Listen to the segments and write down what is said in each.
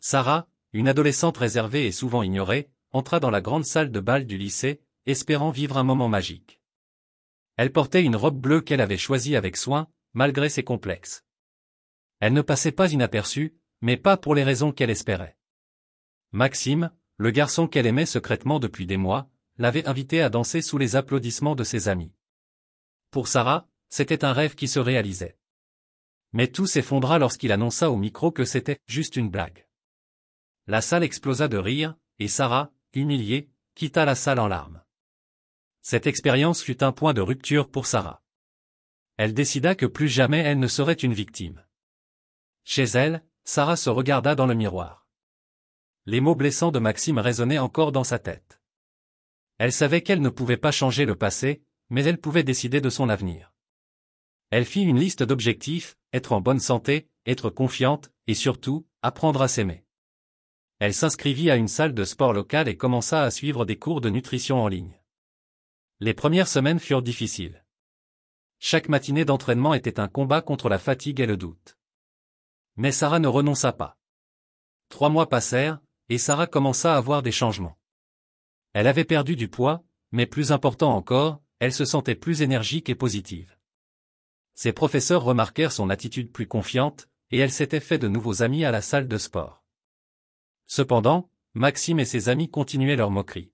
Sarah, une adolescente réservée et souvent ignorée, entra dans la grande salle de bal du lycée, espérant vivre un moment magique. Elle portait une robe bleue qu'elle avait choisie avec soin, malgré ses complexes. Elle ne passait pas inaperçue, mais pas pour les raisons qu'elle espérait. Maxime, le garçon qu'elle aimait secrètement depuis des mois, l'avait invitée à danser sous les applaudissements de ses amis. Pour Sarah, c'était un rêve qui se réalisait. Mais tout s'effondra lorsqu'il annonça au micro que c'était juste une blague. La salle explosa de rire, et Sarah, humiliée, quitta la salle en larmes. Cette expérience fut un point de rupture pour Sarah. Elle décida que plus jamais elle ne serait une victime. Chez elle, Sarah se regarda dans le miroir. Les mots blessants de Maxime résonnaient encore dans sa tête. Elle savait qu'elle ne pouvait pas changer le passé, mais elle pouvait décider de son avenir. Elle fit une liste d'objectifs, être en bonne santé, être confiante, et surtout, apprendre à s'aimer. Elle s'inscrivit à une salle de sport locale et commença à suivre des cours de nutrition en ligne. Les premières semaines furent difficiles. Chaque matinée d'entraînement était un combat contre la fatigue et le doute. Mais Sarah ne renonça pas. 3 mois passèrent, et Sarah commença à voir des changements. Elle avait perdu du poids, mais plus important encore, elle se sentait plus énergique et positive. Ses professeurs remarquèrent son attitude plus confiante, et elle s'était fait de nouveaux amis à la salle de sport. Cependant, Maxime et ses amis continuaient leur moquerie.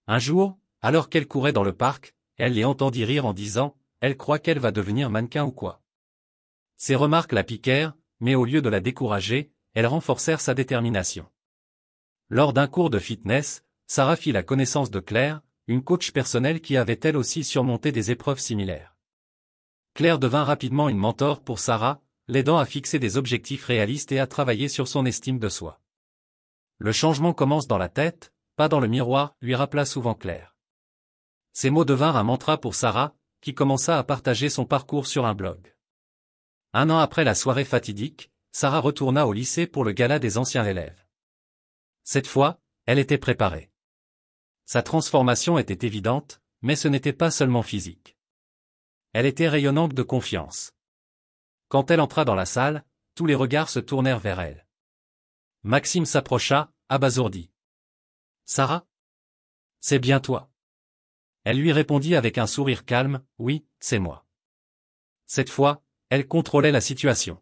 Un jour, alors qu'elle courait dans le parc, elle les entendit rire en disant « Elle croit qu'elle va devenir mannequin ou quoi ?» Ces remarques la piquèrent, mais au lieu de la décourager, elles renforcèrent sa détermination. Lors d'un cours de fitness, Sarah fit la connaissance de Claire, une coach personnelle qui avait elle aussi surmonté des épreuves similaires. Claire devint rapidement une mentor pour Sarah, l'aidant à fixer des objectifs réalistes et à travailler sur son estime de soi. Le changement commence dans la tête, pas dans le miroir, lui rappela souvent Claire. Ces mots devinrent un mantra pour Sarah, qui commença à partager son parcours sur un blog. 1 an après la soirée fatidique, Sarah retourna au lycée pour le gala des anciens élèves. Cette fois, elle était préparée. Sa transformation était évidente, mais ce n'était pas seulement physique. Elle était rayonnante de confiance. Quand elle entra dans la salle, tous les regards se tournèrent vers elle. Maxime s'approcha, abasourdi. « Sarah ? C'est bien toi ?» Elle lui répondit avec un sourire calme, « Oui, c'est moi. » Cette fois, elle contrôlait la situation.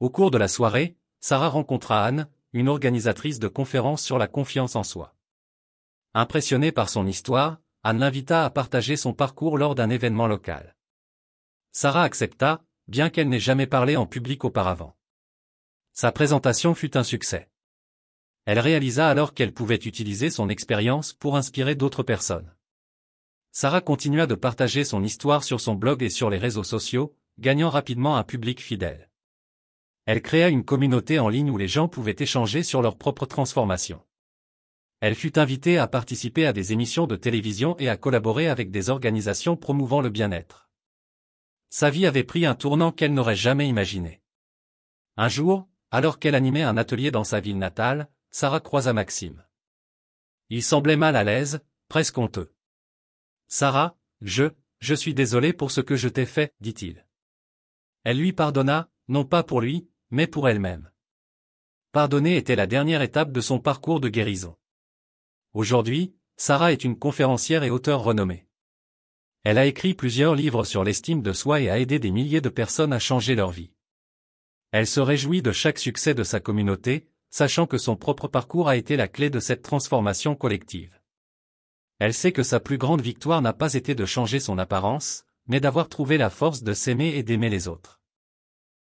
Au cours de la soirée, Sarah rencontra Anne, une organisatrice de conférences sur la confiance en soi. Impressionnée par son histoire, Anne l'invita à partager son parcours lors d'un événement local. Sarah accepta, bien qu'elle n'ait jamais parlé en public auparavant. Sa présentation fut un succès. Elle réalisa alors qu'elle pouvait utiliser son expérience pour inspirer d'autres personnes. Sarah continua de partager son histoire sur son blog et sur les réseaux sociaux, gagnant rapidement un public fidèle. Elle créa une communauté en ligne où les gens pouvaient échanger sur leur propre transformation. Elle fut invitée à participer à des émissions de télévision et à collaborer avec des organisations promouvant le bien-être. Sa vie avait pris un tournant qu'elle n'aurait jamais imaginé. Un jour, alors qu'elle animait un atelier dans sa ville natale, Sarah croisa Maxime. Il semblait mal à l'aise, presque honteux. « Sarah, je suis désolé pour ce que je t'ai fait, dit-il. Elle lui pardonna, non pas pour lui, mais pour elle-même. Pardonner était la dernière étape de son parcours de guérison. Aujourd'hui, Sarah est une conférencière et auteure renommée. Elle a écrit plusieurs livres sur l'estime de soi et a aidé des milliers de personnes à changer leur vie. Elle se réjouit de chaque succès de sa communauté, sachant que son propre parcours a été la clé de cette transformation collective. Elle sait que sa plus grande victoire n'a pas été de changer son apparence, mais d'avoir trouvé la force de s'aimer et d'aimer les autres.